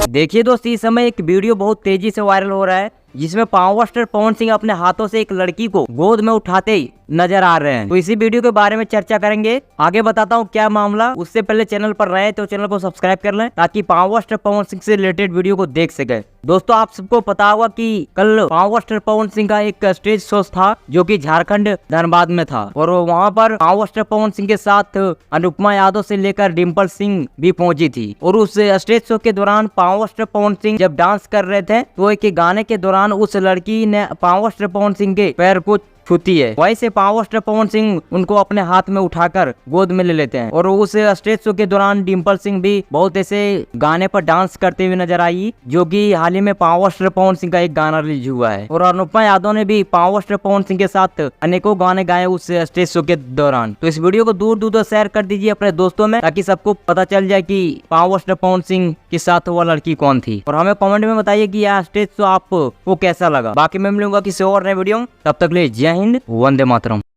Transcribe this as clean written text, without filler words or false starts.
देखिए दोस्तों, इस समय एक वीडियो बहुत तेजी से वायरल हो रहा है जिसमें पावर स्टार पवन सिंह अपने हाथों से एक लड़की को गोद में उठाते ही नजर आ रहे हैं। तो इसी वीडियो के बारे में चर्चा करेंगे। आगे बताता हूँ क्या मामला। उससे पहले चैनल पर रहे तो चैनल को सब्सक्राइब कर लें ताकि पावर स्टार पवन सिंह से रिलेटेड वीडियो को देख सके। दोस्तों, आप सबको पता होगा कि कल पावर स्टार पवन सिंह का एक स्टेज शो था जो कि झारखंड धनबाद में था और वहाँ पर पावर स्टार पवन सिंह के साथ अनुपमा यादव से लेकर डिम्पल सिंह भी पहुंची थी। और उस स्टेज शो के दौरान पावर स्टार पवन सिंह जब डांस कर रहे थे तो एक गाने के दौरान उस लड़की ने पावर स्टार पवन सिंह के पैर को छूती है। वहीं से पावर स्टार पवन सिंह उनको अपने हाथ में उठाकर गोद में ले लेते हैं। और उस स्टेज शो के दौरान डिम्पल सिंह भी बहुत ऐसे गाने पर डांस करते हुए नजर आई जो कि हाल ही में पावर स्टार पवन सिंह का एक गाना रिलीज हुआ है। और अनुपमा यादव ने भी पावर स्टार पवन सिंह के साथ अनेकों गाने गाए उस स्टेज शो के दौरान। तो इस वीडियो को दूर दूर तक शेयर कर दीजिए अपने दोस्तों में ताकि सबको पता चल जाए कि पावर स्टार पवन सिंह के साथ वो लड़की कौन थी। और हमें कमेंट में बताइए कि यह स्टेज शो आपको कैसा लगा। बाकी मैं मिलूंगा किसी और नए वीडियो, तब तक ले जय हिंद, वंदे मातरम।